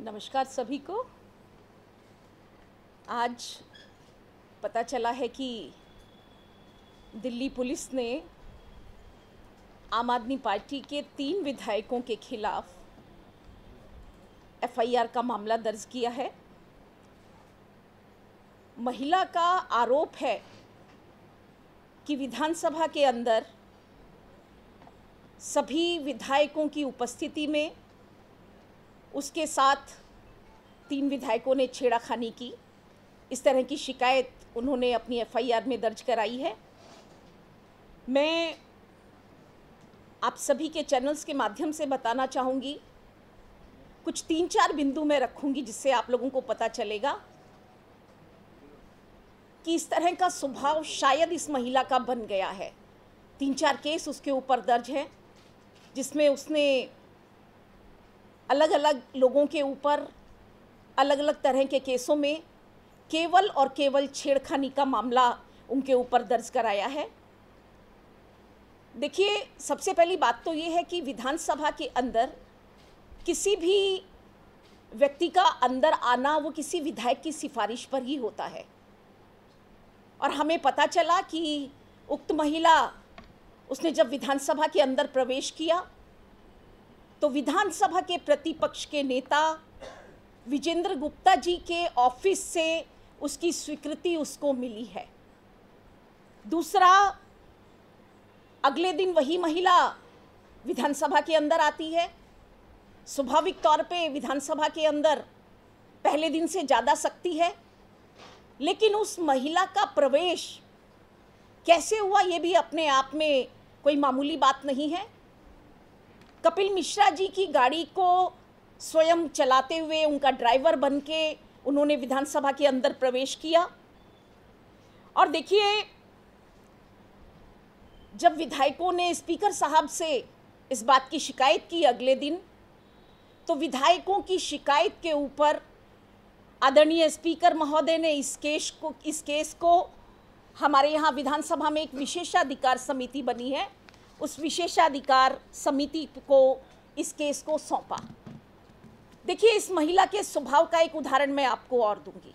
नमस्कार सभी को। आज पता चला है कि दिल्ली पुलिस ने आम आदमी पार्टी के 3 विधायकों के खिलाफ एफआईआर का मामला दर्ज किया है। महिला का आरोप है कि विधानसभा के अंदर सभी विधायकों की उपस्थिति में उसके साथ 3 विधायकों ने छेड़खानी की। इस तरह की शिकायत उन्होंने अपनी एफआईआर में दर्ज कराई है। मैं आप सभी के चैनल्स के माध्यम से बताना चाहूँगी, कुछ 3-4 बिंदु मैं रखूँगी जिससे आप लोगों को पता चलेगा कि इस तरह का स्वभाव शायद इस महिला का बन गया है। 3-4 केस उसके ऊपर दर्ज हैं जिसमें उसने अलग अलग लोगों के ऊपर अलग अलग तरह के केसों में केवल और केवल छेड़खानी का मामला उनके ऊपर दर्ज कराया है। देखिए, सबसे पहली बात तो ये है कि विधानसभा के अंदर किसी भी व्यक्ति का अंदर आना वो किसी विधायक की सिफारिश पर ही होता है। और हमें पता चला कि उक्त महिला उसने जब विधानसभा के अंदर प्रवेश किया तो विधानसभा के प्रतिपक्ष के नेता विजेंद्र गुप्ता जी के ऑफिस से उसकी स्वीकृति उसको मिली है। दूसरा, अगले दिन वही महिला विधानसभा के अंदर आती है। स्वाभाविक तौर पे विधानसभा के अंदर पहले दिन से ज़्यादा सख्ती है, लेकिन उस महिला का प्रवेश कैसे हुआ ये भी अपने आप में कोई मामूली बात नहीं है। कपिल मिश्रा जी की गाड़ी को स्वयं चलाते हुए उनका ड्राइवर बन के उन्होंने विधानसभा के अंदर प्रवेश किया। और देखिए, जब विधायकों ने स्पीकर साहब से इस बात की शिकायत की अगले दिन, तो विधायकों की शिकायत के ऊपर आदरणीय स्पीकर महोदय ने इस केस को हमारे यहाँ विधानसभा में एक विशेषाधिकार समिति बनी है, उस विशेषाधिकार समिति को इस केस को सौंपा। देखिए, इस महिला के स्वभाव का एक उदाहरण मैं आपको और दूंगी।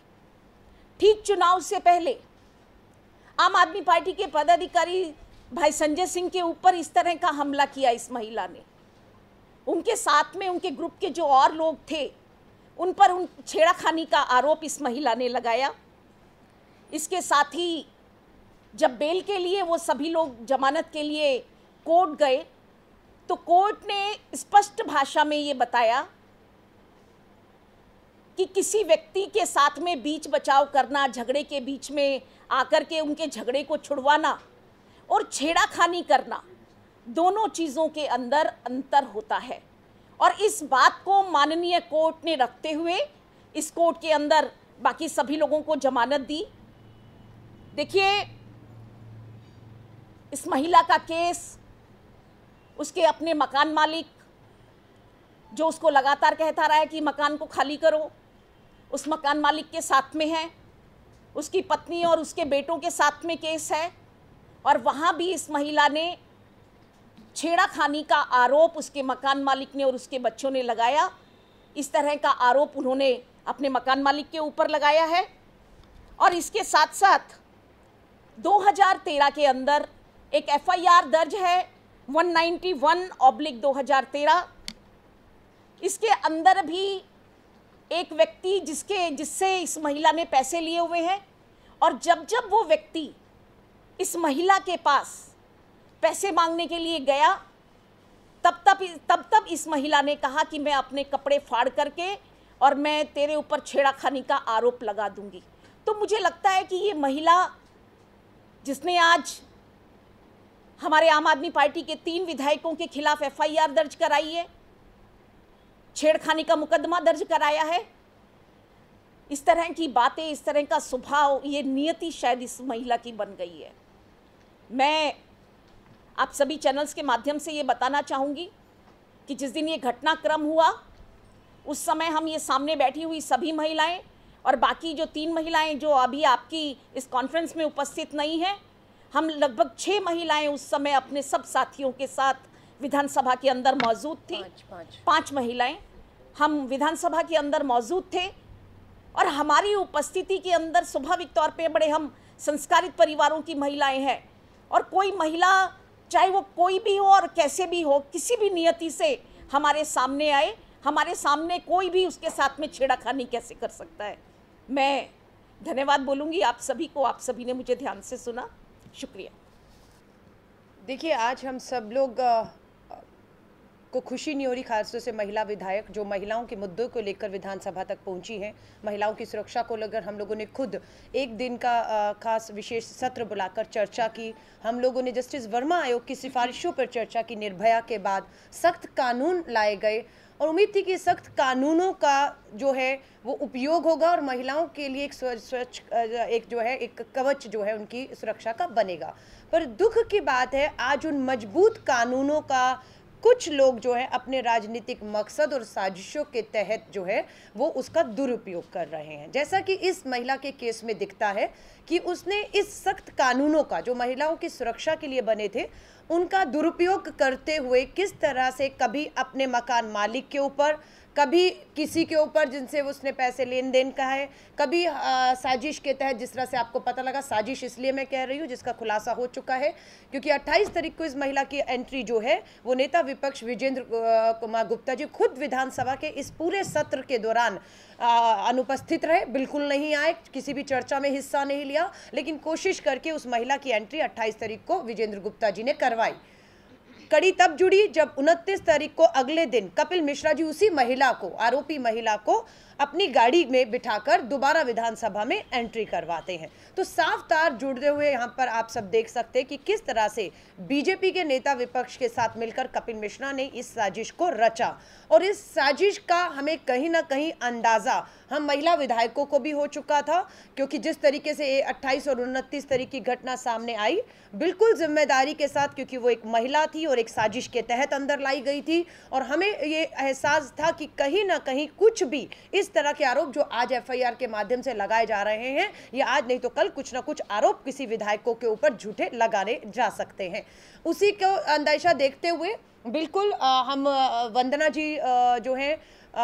ठीक चुनाव से पहले आम आदमी पार्टी के पदाधिकारी भाई संजय सिंह के ऊपर इस तरह का हमला किया इस महिला ने। उनके साथ में उनके ग्रुप के जो और लोग थे उन पर उन छेड़खानी का आरोप इस महिला ने लगाया। इसके साथ ही जब बेल के लिए वो सभी लोग जमानत के लिए कोर्ट गए तो कोर्ट ने स्पष्ट भाषा में ये बताया कि किसी व्यक्ति के साथ में बीच बचाव करना, झगड़े के बीच में आकर के उनके झगड़े को छुड़वाना और छेड़खानी करना, दोनों चीज़ों के अंदर अंतर होता है। और इस बात को माननीय कोर्ट ने रखते हुए इस कोर्ट के अंदर बाकी सभी लोगों को जमानत दी। देखिए, इस महिला का केस उसके अपने मकान मालिक जो उसको लगातार कहता रहा है कि मकान को खाली करो, उस मकान मालिक के साथ में है। उसकी पत्नी और उसके बेटों के साथ में केस है और वहाँ भी इस महिला ने छेड़खानी का आरोप उसके मकान मालिक ने और उसके बच्चों ने लगाया। इस तरह का आरोप उन्होंने अपने मकान मालिक के ऊपर लगाया है। और इसके साथ साथ 2013 के अंदर एक एफआईआर दर्ज है 191/2013। इसके अंदर भी एक व्यक्ति जिससे इस महिला ने पैसे लिए हुए हैं, और जब जब वो व्यक्ति इस महिला के पास पैसे मांगने के लिए गया तब इस महिला ने कहा कि मैं अपने कपड़े फाड़ करके और मैं तेरे ऊपर छेड़खानी का आरोप लगा दूंगी। तो मुझे लगता है कि ये महिला जिसने आज हमारे आम आदमी पार्टी के 3 विधायकों के खिलाफ एफआईआर दर्ज कराई है, छेड़खानी का मुकदमा दर्ज कराया है, इस तरह की बातें, इस तरह का स्वभाव, ये नियति शायद इस महिला की बन गई है। मैं आप सभी चैनल्स के माध्यम से ये बताना चाहूँगी कि जिस दिन ये घटनाक्रम हुआ उस समय हम ये सामने बैठी हुई सभी महिलाएं और बाकी जो 3 महिलाएं जो अभी आपकी इस कॉन्फ्रेंस में उपस्थित नहीं हैं, हम लगभग 6 महिलाएं उस समय अपने सब साथियों के साथ विधानसभा के अंदर मौजूद थी। 5 महिलाएं हम विधानसभा के अंदर मौजूद थे और हमारी उपस्थिति के अंदर स्वाभाविक तौर पे बड़े हम संस्कारित परिवारों की महिलाएं हैं और कोई महिला चाहे वो कोई भी हो और कैसे भी हो, किसी भी नियति से हमारे सामने आए, हमारे सामने कोई भी उसके साथ में छेड़खानी कैसे कर सकता है। मैं धन्यवाद बोलूँगी आप सभी को, आप सभी ने मुझे ध्यान से सुना, शुक्रिया। देखिए, आज हम सब लोग को खुशी नहीं हो रही, खासतौर से महिला विधायक जो महिलाओं के मुद्दों को लेकर विधानसभा तक पहुंची हैं। महिलाओं की सुरक्षा को लेकर हम लोगों ने खुद एक दिन का खास विशेष सत्र बुलाकर चर्चा की। हम लोगों ने जस्टिस वर्मा आयोग की सिफारिशों पर चर्चा की। निर्भया के बाद सख्त कानून लाए गए और उम्मीद थी कि सख्त कानूनों का जो है वो उपयोग होगा और महिलाओं के लिए एक कवच जो है उनकी सुरक्षा का बनेगा। पर दुख की बात है, आज उन मजबूत कानूनों का कुछ लोग जो है अपने राजनीतिक मकसद और साजिशों के तहत जो है वो उसका दुरुपयोग कर रहे हैं। जैसा कि इस महिला के केस में दिखता है कि उसने इस सख्त कानूनों का जो महिलाओं की सुरक्षा के लिए बने थे उनका दुरुपयोग करते हुए किस तरह से कभी अपने मकान मालिक के ऊपर, कभी किसी के ऊपर जिनसे उसने पैसे लेन देन का है, कभी साजिश के तहत, जिस तरह से आपको पता लगा, साजिश इसलिए मैं कह रही हूँ जिसका खुलासा हो चुका है क्योंकि 28 तारीख को इस महिला की एंट्री जो है वो नेता विपक्ष विजेंद्र कुमार गुप्ता जी खुद विधानसभा के इस पूरे सत्र के दौरान अनुपस्थित रहे, बिल्कुल नहीं आए, किसी भी चर्चा में हिस्सा नहीं लिया, लेकिन कोशिश करके उस महिला की एंट्री 28 तारीख को विजेंद्र गुप्ता जी ने करवाई। कड़ी तब जुड़ी जब 29 तारीख को अगले दिन कपिल मिश्रा जी उसी महिला को, आरोपी महिला को अपनी गाड़ी में बिठाकर दोबारा विधानसभा में एंट्री करवाते हैं। तो साफ तार जुड़ते हुए यहाँ पर आप सब देख सकते हैं कि किस तरह से बीजेपी के नेता विपक्ष के साथ मिलकर कपिल मिश्रा ने इस साजिश को रचा और इस साजिश का हमें कहीं ना कहीं अंदाजा हम महिला विधायकों को भी हो चुका था क्योंकि जिस तरीके से 28 और 29 तारीख की घटना सामने आई, बिल्कुल जिम्मेदारी के साथ, क्योंकि वो एक महिला थी और एक साजिश के तहत अंदर लाई गई थी और हमें ये एहसास था कि कहीं ना कहीं कुछ भी इस तरह के आरोप जो आज एफआईआर के माध्यम से लगाए जा रहे हैं, ये आज नहीं तो कल कुछ ना कुछ आरोप किसी विधायकों के ऊपर झूठे लगाने जा सकते हैं। उसी को अंदेशा देखते हुए बिल्कुल हम वंदना जी जो हैं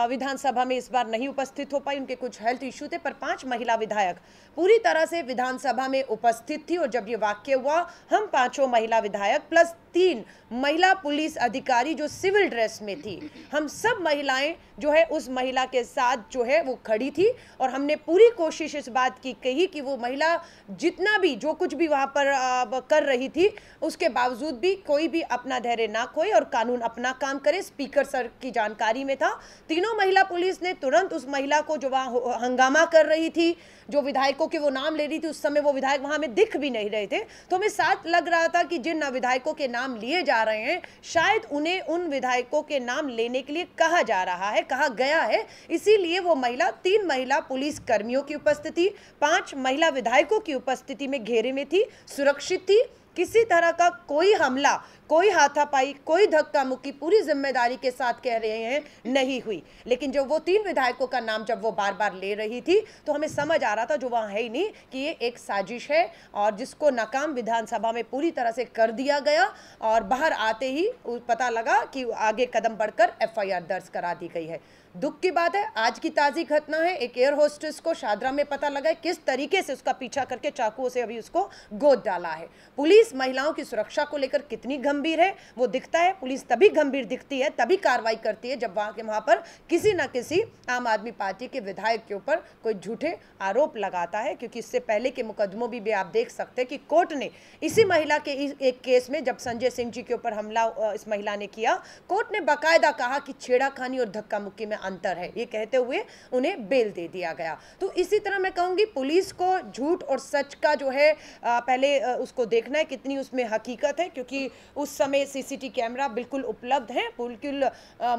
विधानसभा में इस बार नहीं उपस्थित हो पाई, उनके कुछ हेल्थ इशू थे, पर 5 महिला विधायक पूरी तरह से विधानसभा में उपस्थित थी और जब ये वाक्य हुआ हम 5 महिला विधायक प्लस 3 महिला पुलिस अधिकारी जो सिविल ड्रेस में थी, हम सब महिलाएं जो है उस महिला के साथ जो है वो खड़ी थी और हमने पूरी कोशिश इस बात की कही कि वो महिला जितना भी जो कुछ भी वहाँ पर कर रही थी उसके बावजूद भी कोई भी अपना धैर्य ना खोए और कानून अपना काम करे। स्पीकर सर की जानकारी में था, तीनों महिला पुलिस ने तुरंत उस महिला को जो वहाँ हंगामा कर रही थी, जो विधायकों के वो नाम ले रही थी, उस समय वो विधायक वहाँ में दिख भी नहीं रहे थे, तो हमें साथ लग रहा था कि जिन विधायकों के नाम लिए जा रहे हैं शायद उन्हें उन विधायकों के नाम लेने के लिए कहा जा रहा है, कहा गया है। इसीलिए वो महिला 3 महिला पुलिस कर्मियों की उपस्थिति, 5 महिला विधायकों की उपस्थिति में घेरे में थी, सुरक्षित थी। किसी तरह का कोई हमला, कोई हाथापाई, कोई धक्का मुक्की पूरी जिम्मेदारी के साथ कह रहे हैं नहीं हुई। लेकिन जब वो 3 विधायकों का नाम जब वो बार बार ले रही थी तो हमें समझ आ रहा था जो वहाँ है ही नहीं कि ये एक साजिश है और जिसको नाकाम विधानसभा में पूरी तरह से कर दिया गया और बाहर आते ही पता लगा कि आगे कदम बढ़कर एफआईआर दर्ज करा दी गई है। दुख की बात है, आज की ताज़ी घटना है, एक एयर होस्टेस को शादरा में पता लगा है किस तरीके से उसका पीछा करके चाकुओं से अभी उसको गोद डाला है। पुलिस महिलाओं की सुरक्षा को लेकर कितनी गंभीर है वो दिखता है। पुलिस तभी गंभीर दिखती है, तभी कार्रवाई करती है जब वहाँ पर किसी न किसी आम आदमी पार्टी के विधायक के ऊपर कोई झूठे आरोप लगाता है। क्योंकि इससे पहले के मुकदमों भी आप देख सकते हैं कि कोर्ट ने इसी महिला के एक केस में जब संजय सिंह जी के ऊपर हमला इस महिला ने किया, कोर्ट ने बाकायदा कहा कि छेड़ाखानी और धक्का मुक्की में अंतर है, ये कहते हुए उन्हें बेल दे दिया गया। तो इसी तरह मैं कहूंगी पुलिस को झूठ और सच का जो है पहले उसको देखना है कितनी उसमें हकीकत है, क्योंकि उस समय सीसीटीवी कैमरा बिल्कुल उपलब्ध है। बिल्कुल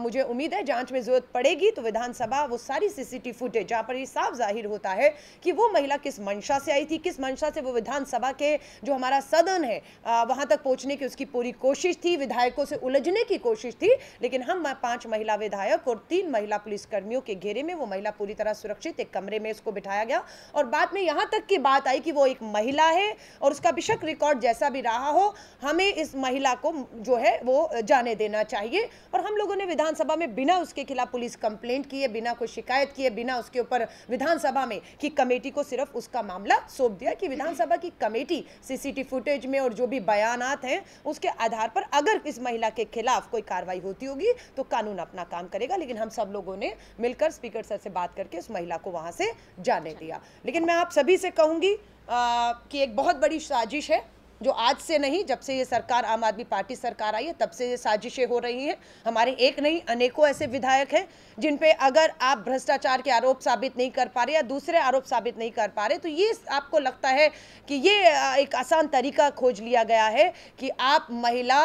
मुझे उम्मीद है जांच में जरूरत पड़ेगी तो विधानसभा वो सारी सीसीटीवी फुटेज जहां पर ये साफ जाहिर होता है कि वो महिला किस मंशा से आई थी, किस मंशा से वो विधानसभा के जो हमारा सदन है वहां तक पहुंचने की उसकी पूरी कोशिश थी, विधायकों से उलझने की कोशिश थी। लेकिन हम 5 महिला विधायक और 3 महिला महिला पुलिस कर्मियों के घेरे में। वो महिला पूरी तरह सुरक्षित एक कमरे में उसको बिठाया गया और बाद में यहाँ तक की बात आई कि वो एक महिला है और उसका बेशक रिकॉर्ड जैसा भी रहा हो, हमें इस महिला को जो है वो जाने देना चाहिए। और हम लोगों ने विधानसभा में बिना उसके खिलाफ पुलिस कंप्लेंट किए, बिना कोई शिकायत किए, बिना उसके ऊपर विधानसभा में की कमेटी को सिर्फ उसका मामला सौंप दिया कि विधानसभा की कमेटी सीसीटीवी फुटेज में और जो भी बयानात हैं उसके आधार पर अगर इस महिला के खिलाफ कोई कार्रवाई होती होगी तो कानून अपना काम करेगा। लेकिन हम सब लोगों ने मिलकर स्पीकर सर से बात करके उस महिला को वहां से जाने दिया। लेकिन मैं आप सभी से कहूंगी कि एक बहुत बड़ी साजिश है जो आज से नहीं, जब से ये सरकार आम आदमी पार्टी सरकार आई है तब से ये साजिशें हो रही हैं। हमारे एक नहीं अनेकों ऐसे विधायक हैं जिन पे अगर आप भ्रष्टाचार के आरोप साबित नहीं कर पा रहे या दूसरे आरोप साबित नहीं कर पा रहे तो ये आपको लगता है कि ये एक आसान तरीका खोज लिया गया है कि आप महिला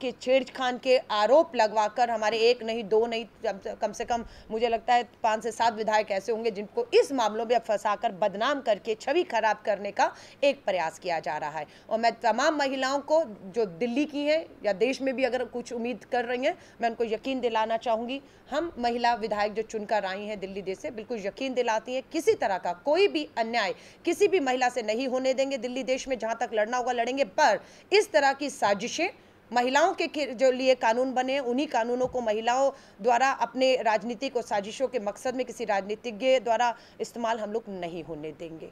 के छेड़खानी के आरोप लगवाकर, हमारे एक नहीं दो नहीं कम से कम मुझे लगता है 5 से 7 विधायक ऐसे होंगे जिनको इस मामलों में फंसाकर बदनाम करके छवि खराब करने का एक प्रयास किया जा रहा है। और मैं तमाम महिलाओं को जो दिल्ली की हैं या देश में भी अगर कुछ उम्मीद कर रही हैं, मैं उनको यकीन दिलाना चाहूँगी, हम महिला विधायक जो चुनकर आई हैं दिल्ली देश से, बिल्कुल यकीन दिलाती हैं किसी तरह का कोई भी अन्याय किसी भी महिला से नहीं होने देंगे दिल्ली देश में। जहाँ तक लड़ना होगा लड़ेंगे, पर इस तरह की साजिशें महिलाओं के जो लिए कानून बने उन्हीं कानूनों को महिलाओं द्वारा अपने राजनीतिक और साजिशों के मकसद में किसी राजनीतिज्ञ द्वारा इस्तेमाल हम लोग नहीं होने देंगे।